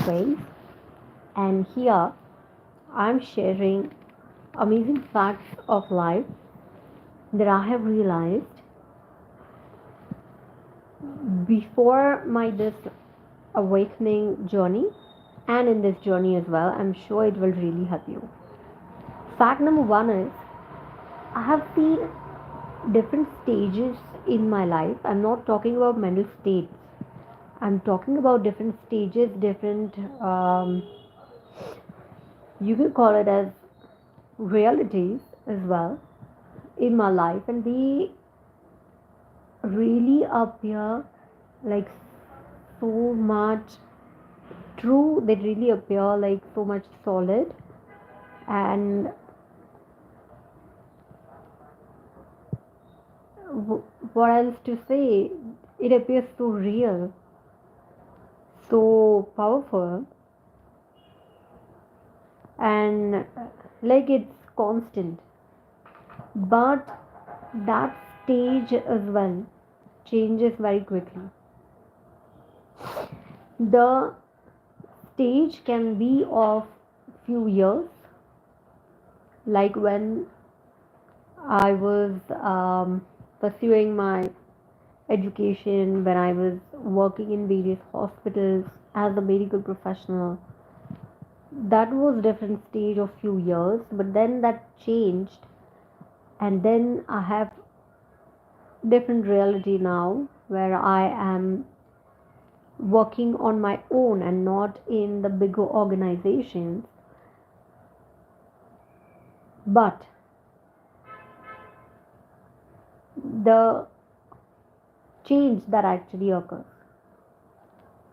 ways. And here I'm sharing amazing facts of life that I have realized before my this awakening journey, and in this journey as well. I'm sure it will really help you. Fact number one is I have seen different stages in my life. I'm not talking about mental states. I'm talking about different stages, different, you can call it as realities as well in my life, and they really appear like so much true. They really appear like so much solid, and what else to say? It appears so real, so powerful, and like it's constant. But that stage as well changes very quickly. The stage can be of few years, like when I was pursuing my education, when I was working in various hospitals as a medical professional. That was different stage of few years, but then that changed, and then I have different reality now where I am working on my own and not in the bigger organizations. But the change that actually occurs,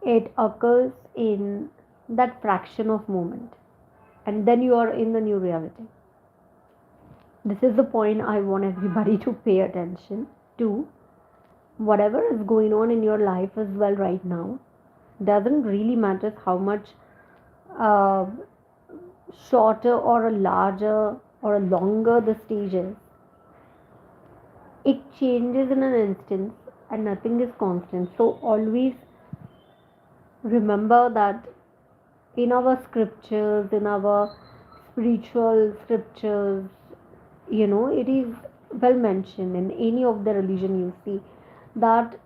it occurs in that fraction of moment, and then you are in the new reality. This is the point I want everybody to pay attention to. Whatever is going on in your life as well right now doesn't really matter how much uh, shorter or a larger or a longer the stage is. It changes in an instant, and nothing is constant. So always remember that in our scriptures, in our spiritual scriptures, it is well mentioned in any of the religion you see that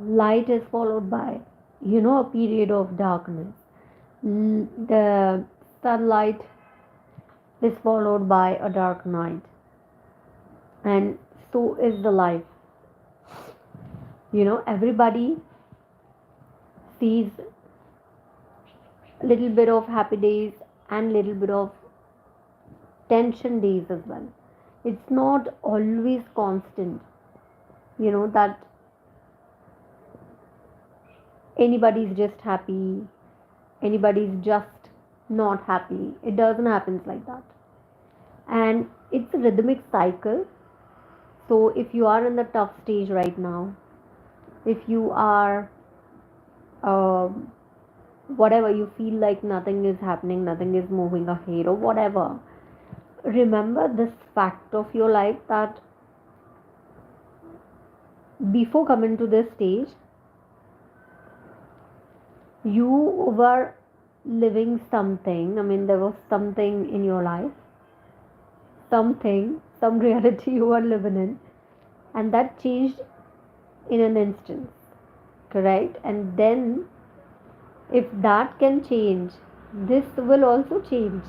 light is followed by, a period of darkness. The sunlight is followed by a dark night, and so is the life. Everybody sees a little bit of happy days and little bit of tension days as well. It's not always constant, that anybody's just happy, anybody's just not happy. It doesn't happen like that. And it's a rhythmic cycle. So if you are in the tough stage right now, if you are um, whatever, you feel like nothing is happening, nothing is moving ahead or whatever, remember this fact of your life that before coming to this stage, you were living something. I mean, there was something in your life, something, some reality you were living in, and that changed in an instant, correct? And then, if that can change, this will also change,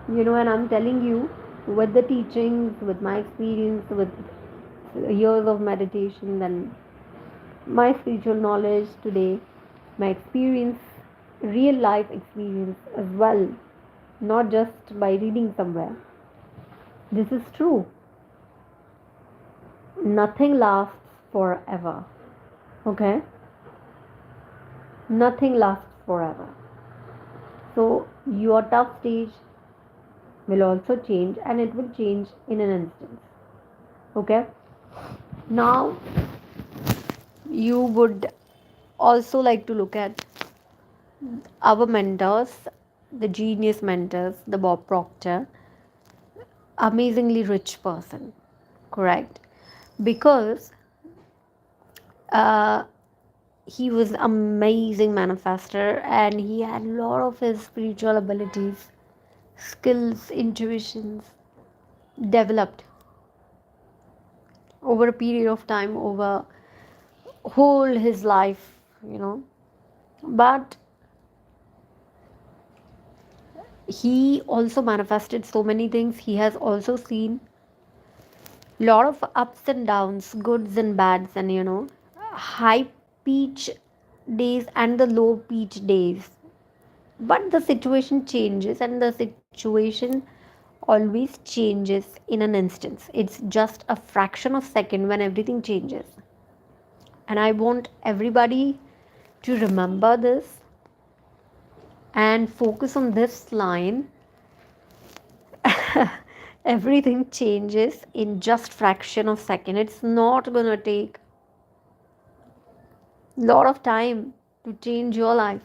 and I'm telling you, with the teachings, with my experience, with years of meditation, and my spiritual knowledge today, my experience, real life experience as well, not just by reading somewhere. This is true. Nothing lasts forever. Okay? Nothing lasts forever. So, your tough stage will also change, and it will change in an instant. Okay? Now, you would also like to look at our mentors, the genius mentors, the Bob Proctor, amazingly rich person, correct? Because uh, he was amazing manifester, and he had a lot of his spiritual abilities, skills, intuitions developed over a period of time, over whole his life, but he also manifested so many things. He has also seen lot of ups and downs, goods and bads, and high peach days and the low peach days. But the situation changes, and the situation always changes in an instance. It's just a fraction of second when everything changes. And I want everybody to remember this and focus on this line. Everything changes in just fraction of second. It's not gonna take a lot of time to change your life.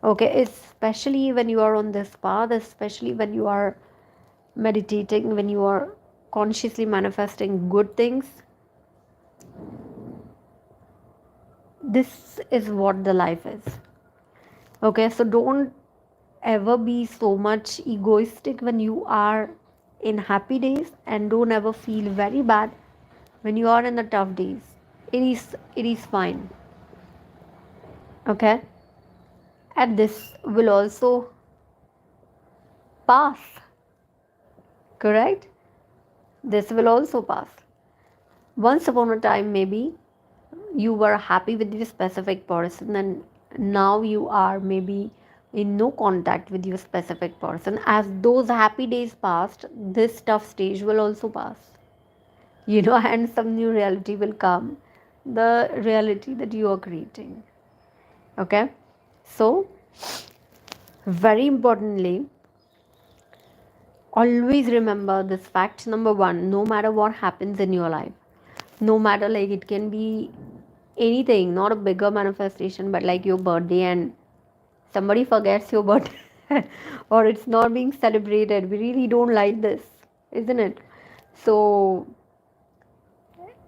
Okay, especially when you are on this path, especially when you are meditating, when you are consciously manifesting good things. This is what the life is. Okay, so don't ever be so much egoistic when you are in happy days, and don't ever feel very bad when you are in the tough days. It is fine. Okay, and this will also pass. Correct? This will also pass. Once upon a time, maybe you were happy with your specific person, and now you are maybe in no contact with your specific person. As those happy days passed, this tough stage will also pass, and some new reality will come, the reality that you are creating. Okay, so very importantly, always remember this fact. Number one, no matter what happens in your life, no matter, like, it can be anything, not a bigger manifestation, but like your birthday, and somebody forgets your birthday, or it's not being celebrated. We really don't like this, isn't it? So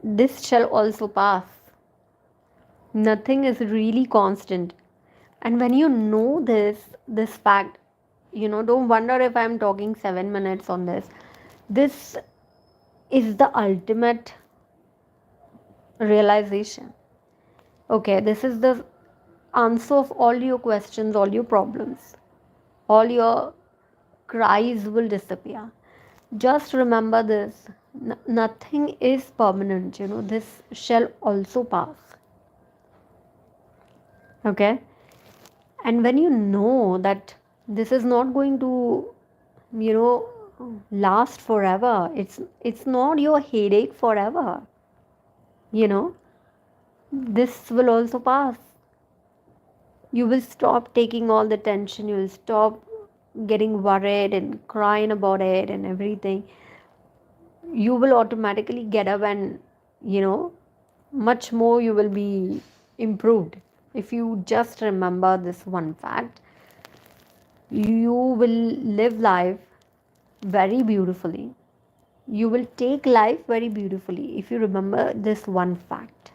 this shall also pass. Nothing is really constant. And when you know this fact, don't wonder if I'm talking 7 minutes on this. This is the ultimate realization. Okay, this is the answer of all your questions, all your problems, all your cries will disappear. Just remember this. Nothing is permanent, this shall also pass. Okay, and when you know that this is not going to, you know last forever, it's not your headache forever, you know this will also pass. You will stop taking all the tension, you will stop getting worried and crying about it and everything. You will automatically get up, and much more you will be improved. If you just remember this one fact, you will live life very beautifully. You will take life very beautifully if you remember this one fact.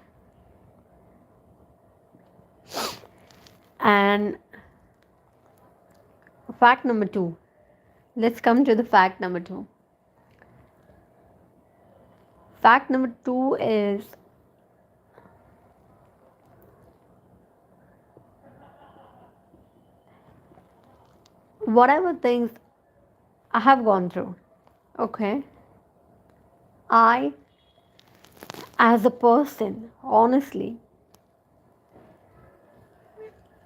And fact number 2, let's come to the fact number 2. Fact number 2 is, whatever things I have gone through, okay, I, as a person, honestly,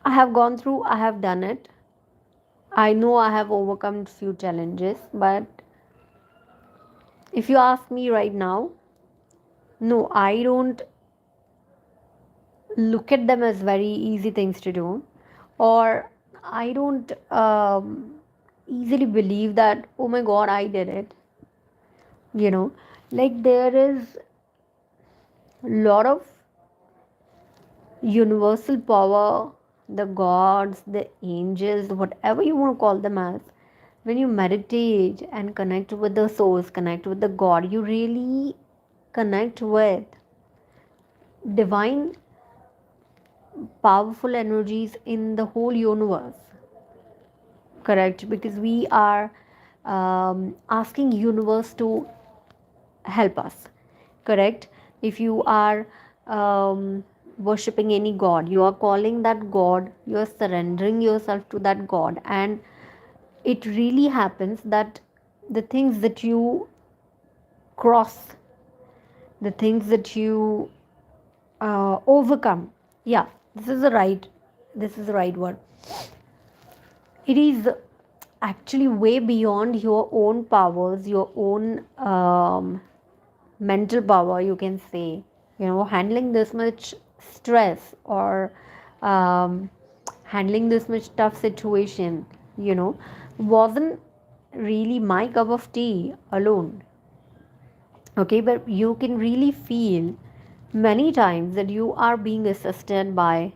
I have gone through, I have done it. I know I have overcome few challenges, but if you ask me right now, no, I don't look at them as very easy things to do, or I don't easily believe that, oh my god, I did it. Like, there is a lot of universal power, the gods, the angels, whatever you want to call them as. When you meditate and connect with the source, connect with the God, you really connect with divine powerful energies in the whole universe, correct? Because we are asking universe to help us, correct? If you are worshipping any god, you are calling that god, you are surrendering yourself to that god, and it really happens that the things that you cross, the things that you overcome, yeah, this is the right word. It is actually way beyond your own powers, your own mental power, you can say. Handling this much stress, or um, handling this much tough situation, you know wasn't really my cup of tea alone. Okay, but you can really feel many times that you are being assisted by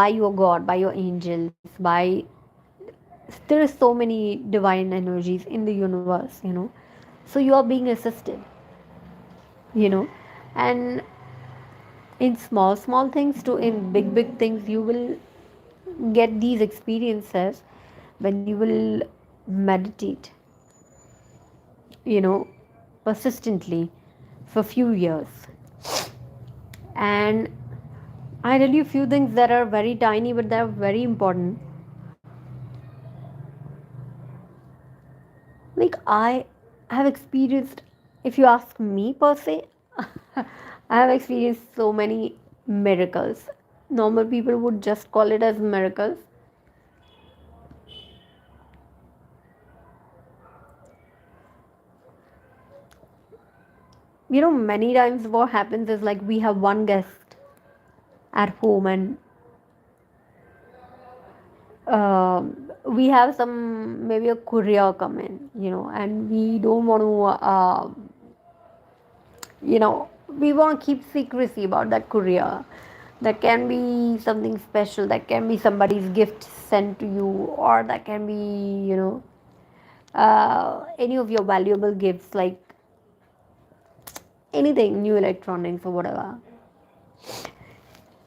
your god, by your angels, by, there is so many divine energies in the universe. So you are being assisted, you know and in small small things to in big big things, you will get these experiences when you will meditate, you know persistently for few years. And I tell you a few things that are very tiny but they are very important. Like, I have experienced, if you ask me per se, I have experienced so many miracles. Normal people would just call it as miracles. Many times what happens is, like, we have one guest at home, and we have some, maybe a courier come in, and we don't want to, we want to keep secrecy about that courier. That can be something special, that can be somebody's gift sent to you, or that can be, any of your valuable gifts, like anything, new electronics or whatever.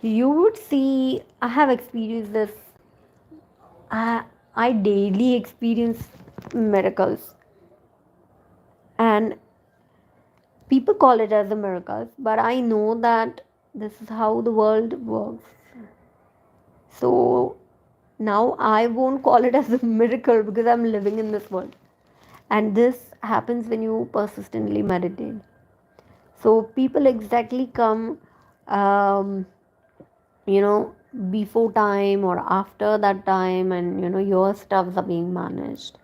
You would see, I have experienced this. I daily experience miracles, and people call it as a miracles, but I know that this is how the world works. So now I won't call it as a miracle because I'm living in this world. And this happens when you persistently meditate. So people exactly come, um, you know, before time or after that time, and your stuffs are being managed.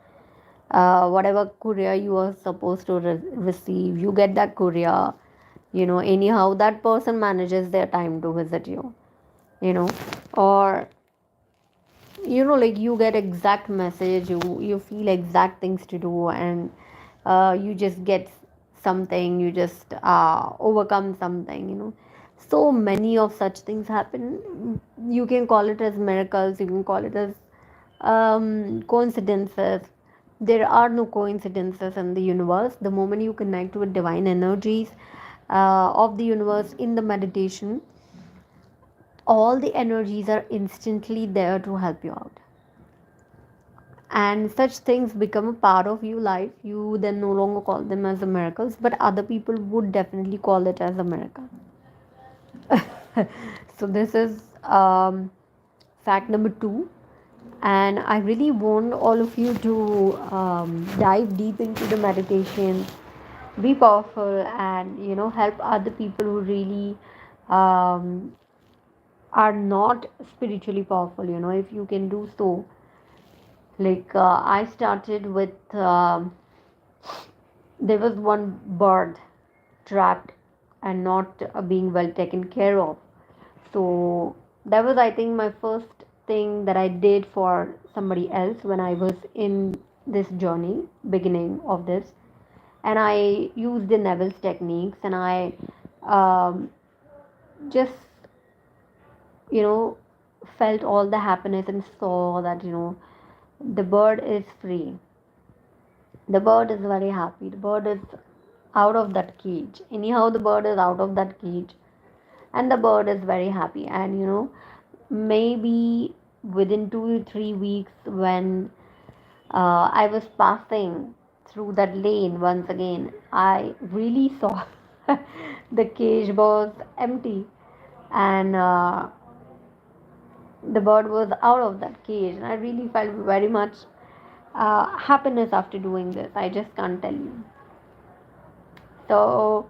Whatever courier you are supposed to receive, you get that courier. Anyhow, that person manages their time to visit you. You know, or like, you get exact message, you feel exact things to do, and you just get something, you just overcome something. So many of such things happen. You can call it as miracles, you can call it as coincidences. There are no coincidences in the universe. The moment you connect with divine energies of the universe in the meditation, all the energies are instantly there to help you out, and such things become a part of your life. You then no longer call them as a miracles, but other people would definitely call it as a miracle. So this is fact number 2, and I really want all of you to dive deep into the meditation, be powerful, and help other people who really um, are not spiritually powerful. If you can do so, like, I started with, there was one bird trapped and not being well taken care of. So that was, I think, my first thing that I did for somebody else when I was in this journey, beginning of this. And I used the Neville's techniques, and I just, you know, felt all the happiness and saw that, the bird is free. The bird is very happy. The bird is out of that cage. Anyhow, the bird is out of that cage. and the bird is very happy. And maybe within 2 to 3 weeks, when I was passing through that lane once again, I really saw the cage was empty, and the bird was out of that cage, and I really felt very much happiness after doing this. I just can't tell you. So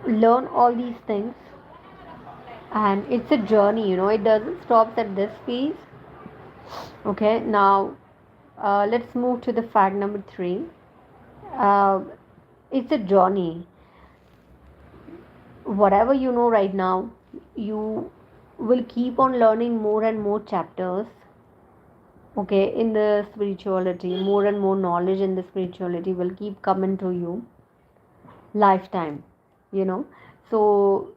learn all these things, and it's a journey. It doesn't stop at this phase. Okay, now let's move to the fact number 3. uh, it's a journey. Whatever you know right now, you will keep on learning more and more chapters, okay, in the spirituality. More and more knowledge in the spirituality will keep coming to you lifetime, you know so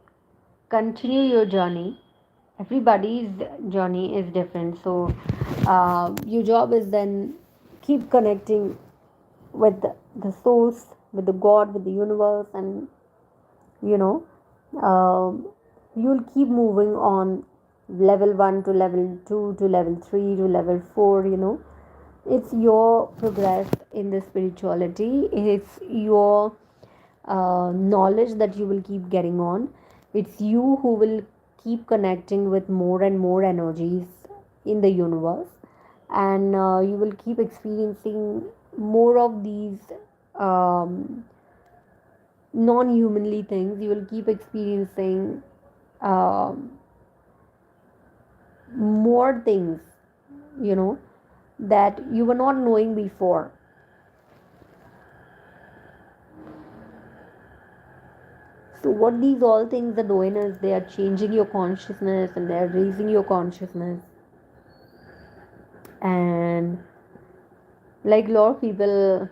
continue your journey. Everybody's journey is different, so your job is then keep connecting with the source, with the god, with the universe, and you know um, you'll keep moving on level 1 to level 2 to level 3 to level 4. It's your progress in the spirituality. It's your knowledge that you will keep getting on. It's you who will keep connecting with more and more energies in the universe, and you will keep experiencing more of these um, non-humanly things. You will keep experiencing um, more things, you know that you were not knowing before. So what these all things are doing is they are changing your consciousness, and they are raising your consciousness. And like a lot of people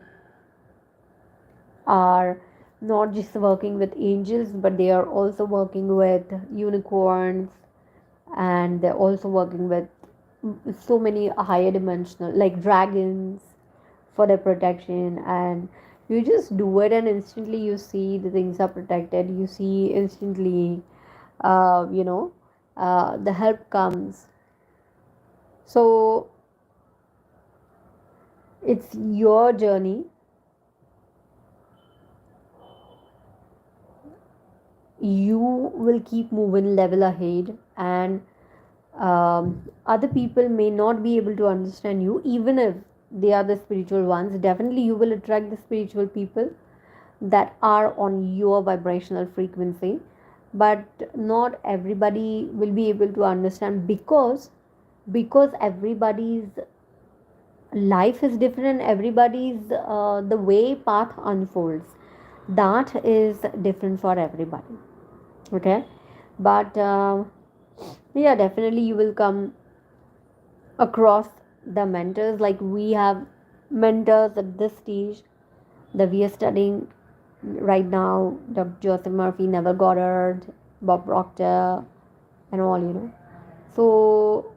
are not just working with angels, but they are also working with unicorns, and they're also working with so many higher dimensional, like dragons, for their protection. And you just do it, and instantly you see the things are protected. You see instantly, uh, you know the help comes. So it's your journey. You will keep moving level ahead, and other people may not be able to understand you, even if they are the spiritual ones. Definitely you will attract the spiritual people that are on your vibrational frequency, but not everybody will be able to understand, because everybody's life is different. Everybody's the way path unfolds, that is different for everybody. Okay, but yeah, definitely you will come across the mentors. Like, we have mentors at this stage that we are studying right now: Dr. Joseph Murphy, Neville Goddard, Bob Proctor, and all. So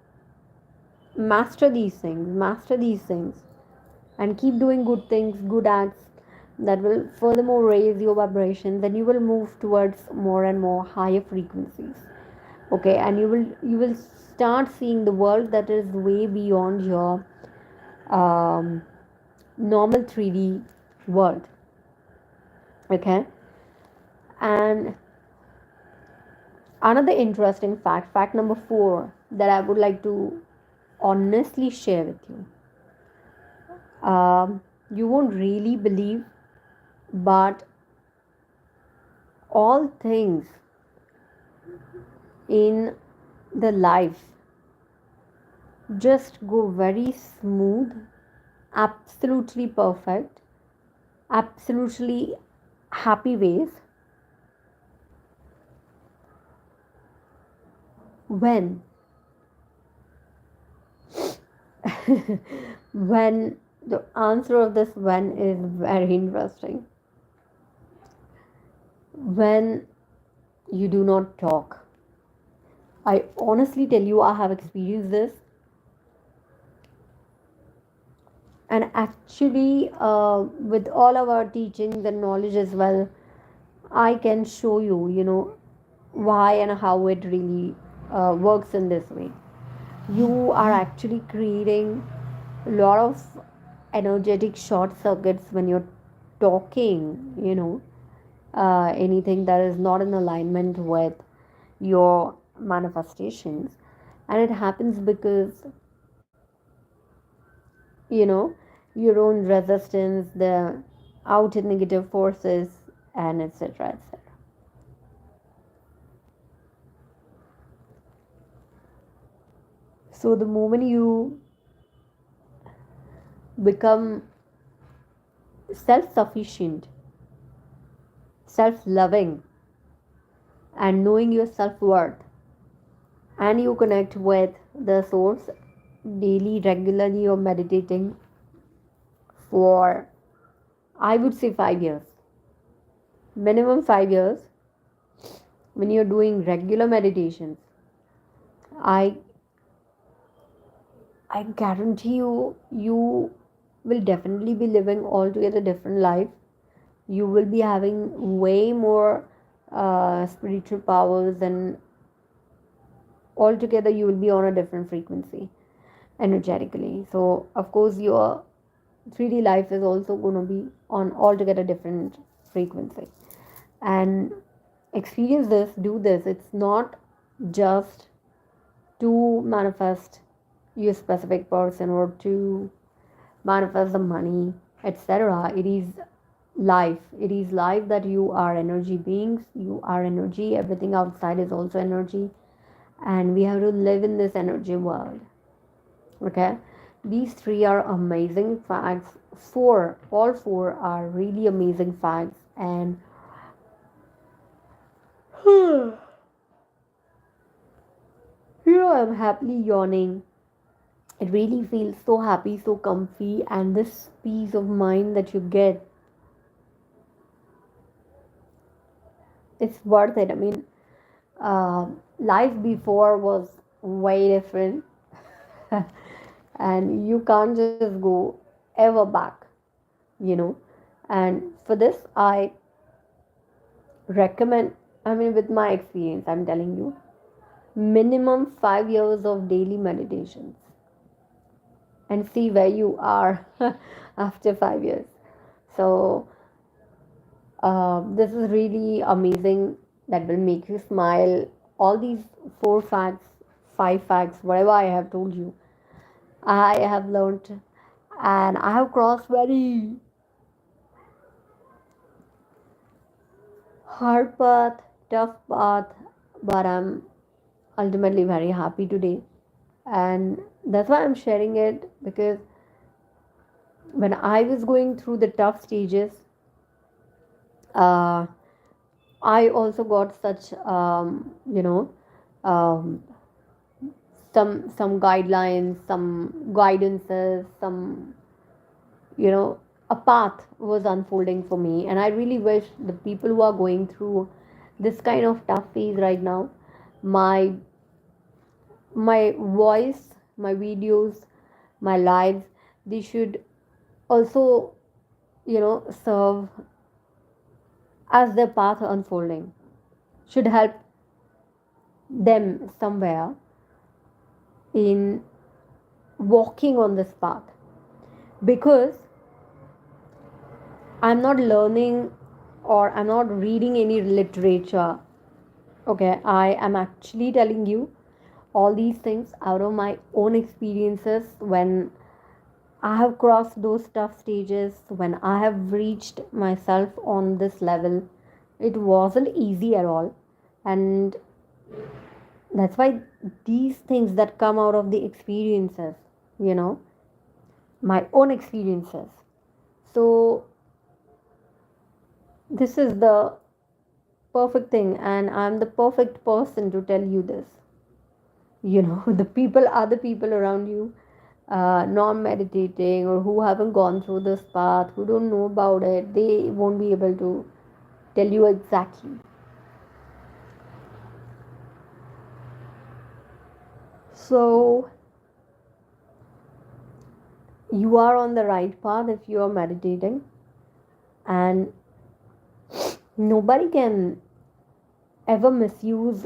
master these things, and keep doing good things, good acts that will furthermore raise your vibration. Then you will move towards more and more higher frequencies. Okay, and you will start seeing the world that is way beyond your um, normal 3D world. Okay, and another interesting fact number 4, that I would like to honestly share with you. You won't really believe, but all things in the life just go very smooth, absolutely perfect, absolutely happy ways when when the answer of this when is very interesting. When you do not talk. I honestly tell you, I have experienced this. And actually, with all of our teachings and knowledge as well, I can show you, why and how it really works in this way. You are actually creating a lot of energetic short circuits when you're talking, anything that is not in alignment with your manifestations. And it happens because, you know, your own resistance, the outer negative forces, and etc. etc. So the moment you become self sufficient, self loving, and knowing your self worth, and you connect with the source daily, regularly, or meditating for, I would say, 5 years, minimum 5 years, when you're doing regular meditations, I I guarantee you, you will definitely be living altogether different life. You will be having way more spiritual powers, and altogether you will be on a different frequency energetically. So of course your 3D life is also going to be on altogether different frequency. And experience this, do this. It's not just to manifest your specific person or to manifest the money, etc. It is life. It is life that you are energy beings, you are energy, everything outside is also energy, and we have to live in this energy world. Okay, these three are amazing facts. Four, all four are really amazing facts. And I'm happily yawning. It really feels so happy, so comfy, and this peace of mind that you get, it's worth it. I mean, life before was way different, and you can't just go ever back, you know. And for this, I recommend, I mean, with my experience, I'm telling you, minimum 5 years of daily meditations, and see where you are after 5 years. So, this is really amazing, that will make you smile. All these four facts, five facts, whatever I have told you, I have learned, and I have crossed very hard path, tough path, but I'm ultimately very happy today. And that's why I'm sharing it, because when I was going through the tough stages, uh, I also got such, um, some guidelines, some guidances, some, you know, a path was unfolding for me. And I really wish the people who are going through this kind of tough phase right now, my my voice, my videos, my lives, they should also, serve as their path unfolding, should help them somewhere in walking on this path. Because I'm not learning, or I'm not reading any literature. Okay, I am actually telling you all these things out of my own experiences, when I have crossed those tough stages, when I have reached myself on this level. It wasn't easy at all. And that's why these things that come out of the experiences, you know, my own experiences. So, this is the perfect thing, and I'm the perfect person to tell you this. The people, other people around you, non-meditating, or who haven't gone through this path, who don't know about it, they won't be able to tell you exactly. So you are on the right path if you are meditating. And Nobody can ever misuse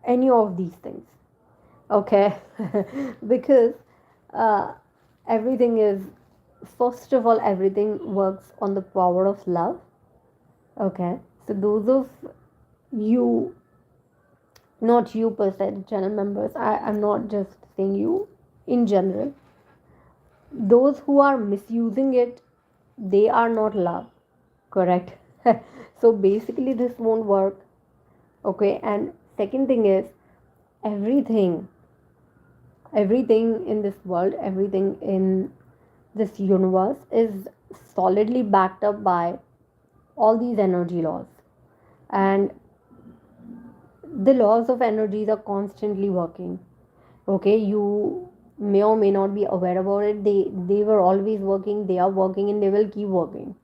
any of these things. Okay. Because uh, everything is, first of all, everything works on the power of love. Okay, so those of you, not you per se, channel members, I'm not just saying you, in general, those who are misusing it, they are not love. Correct. So basically this won't work. Okay, and second thing is, everything everything in this world, everything in this universe is solidly backed up by all these energy laws. And the laws of energies are constantly working. Okay, you may or may not be aware about it. They were always working, they are working, and they will keep working.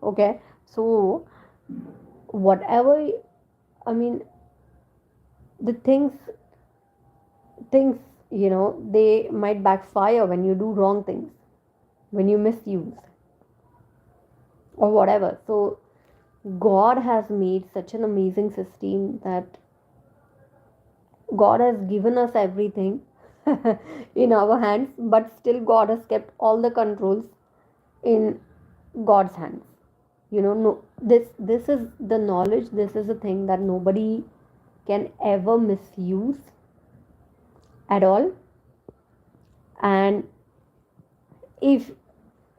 Okay, so whatever, I mean, the things, they might backfire when you do wrong things, when you misuse or whatever. So God has made such an amazing system that God has given us everything in our hands, but still God has kept all the controls in God's hands. No, this is the knowledge. This is a thing that nobody can ever misuse at all. And if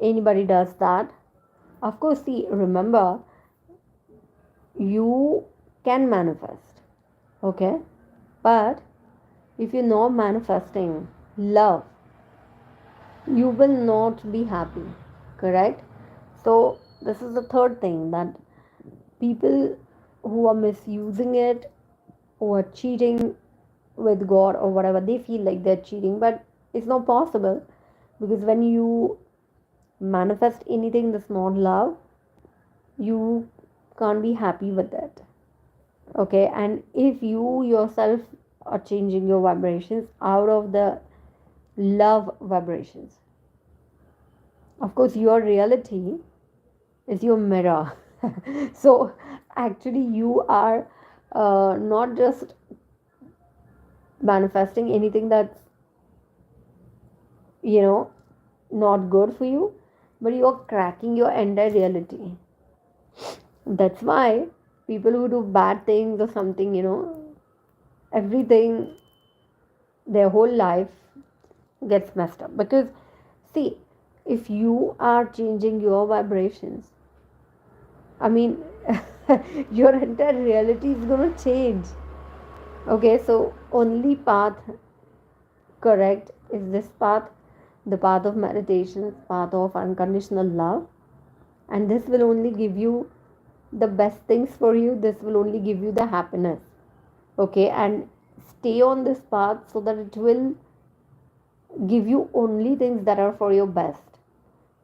anybody does that, of course, see, remember, you can manifest, okay? But if you're not manifesting love, you will not be happy, correct? So this is the third thing, that people who are misusing it, who are cheating with God or whatever, they feel like they're cheating, but it's not possible, because when you manifest anything that's not love, you can't be happy with it. Okay, and if you yourself are changing your vibrations out of the love vibrations, of course your reality is your mirror. So actually you are not just manifesting anything that's, you know not good for you, but you are cracking your entire reality. That's why people who do bad things or something, everything, their whole life gets messed up. Because see, if you are changing your vibrations, I mean, your entire reality is going to change. Okay, so only path correct is this path, the path of meditation, path of unconditional love. And this will only give you the best things for you. This will only give you the happiness. Okay, and stay on this path so that it will give you only things that are for your best.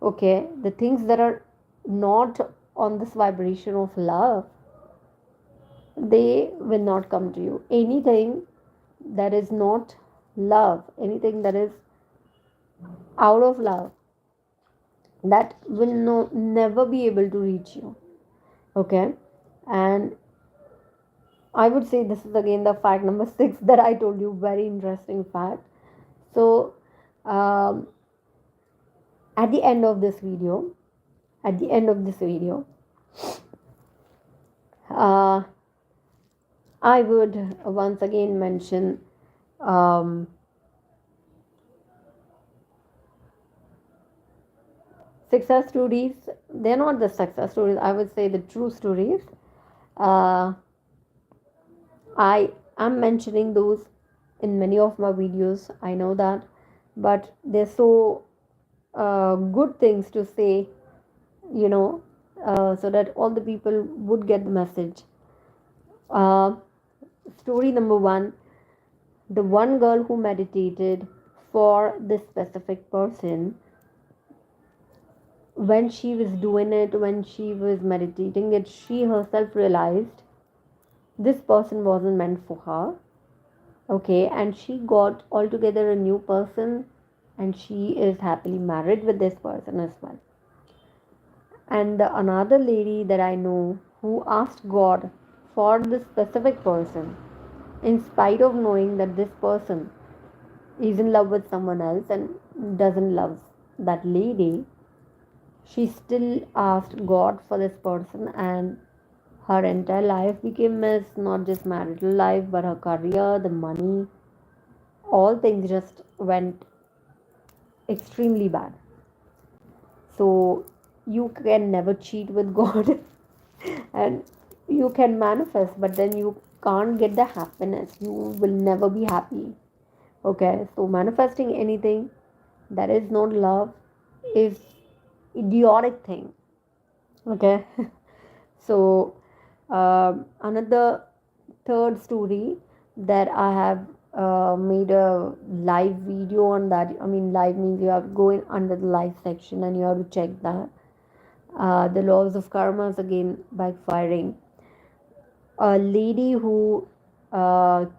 Okay, the things that are not on this vibration of love, they will not come to you. Anything that is not love, anything that is out of love, that will never be able to reach you. Okay, and I would say this is again the fact number 6 that I told you, very interesting fact. So um, at the end of this video, at the end of this video, uh, I would once again mention um, success stories. They're not the success stories, I would say the true stories. uh, I am mentioning those in many of my videos, I know that, but they're so good things to say, you know so that all the people would get the message. uh, Story number 1: the one girl who meditated for this specific person, when she was doing it, when she was meditating it, she herself realized this person wasn't meant for her. Okay, and she got altogether a new person, and she is happily married with this person as well. And the another lady that I know who asked God for this specific person, in spite of knowing that this person is in love with someone else and doesn't love that lady, she still asked God for this person, and her entire life became mess, not just marital life, but her career, the money, all things just went extremely bad. So you can never cheat with God and you can manifest, but then you can't get the happiness. You will never be happy. Okay, so manifesting anything that is not love is idiotic thing. Okay, so another third story that I have made a live video on that. I mean, live means you have to go in under the live section and you have to check that. The laws of karma is again backfiring. A lady who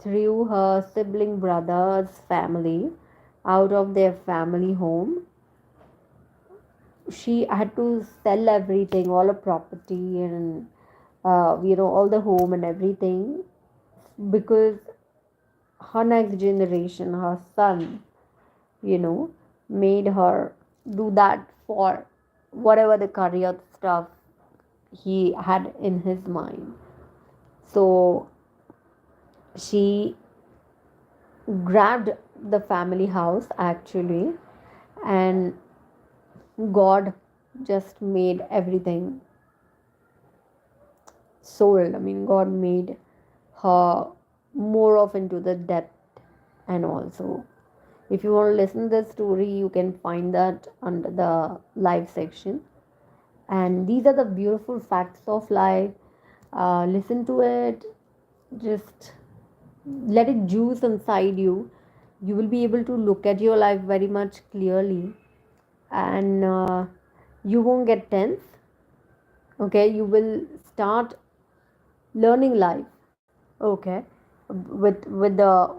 threw her sibling brother's family out of their family home. She had to sell everything, all her property, and all the home and everything, because her next generation, her son, you know, made her do that for whatever the career stuff he had in his mind. So she grabbed the family house actually, and God just made everything sold. I mean, God made her more of into the debt and also. If you want to listen to the story, you can find that under the live section. And these are the beautiful facts of life. Listen to it, just let it juice inside you. You will be able to look at your life very much clearly, and you won't get tense. Okay, you will start learning life. Okay, with the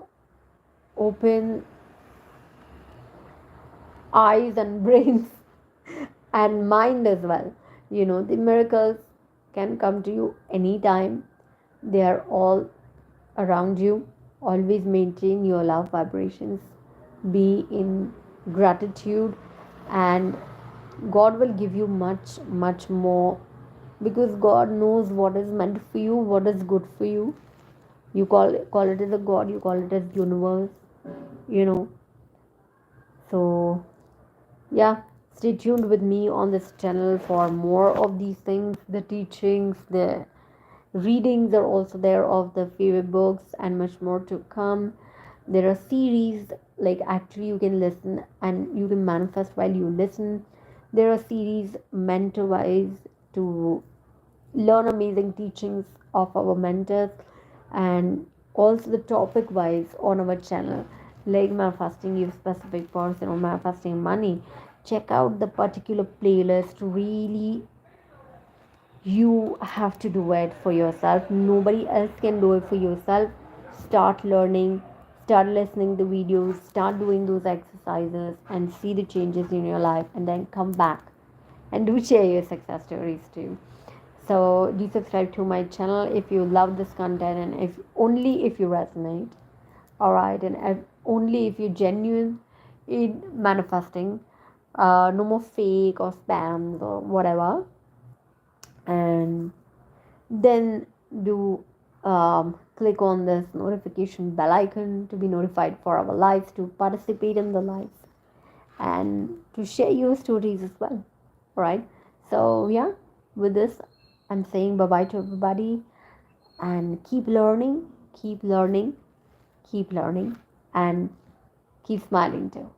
open eyes and brains and mind as well. The miracles can come to you anytime. They are all around you. Always maintain your love vibrations. Be in gratitude, and God will give you much, much more, because God knows what is meant for you, what is good for you. You call it as a God, you call it as universe, you know. So yeah, stay tuned with me on this channel for more of these things. The teachings, the readings are also there of the favorite books, and much more to come. There are series, like actually you can listen and you can manifest while you listen. There are series mentor wise to learn amazing teachings of our mentors, and also the topic wise on our channel, like manifesting your specific person or manifesting money. Check out the particular playlist. Really, you have to do it for yourself. Nobody else can do it for yourself. Start learning, start listening to videos, start doing those exercises, and see the changes in your life, and then come back and do share your success stories too. So do subscribe to my channel if you love this content, and if only if you resonate. All right, and only if you're genuine in manifesting. No more fake or spams or whatever. And then do click on this notification bell icon to be notified for our lives, to participate in the lives, and to share your stories as well. All right, so yeah, with this I'm saying bye bye to everybody, and keep learning, keep learning, keep learning, and keep smiling too.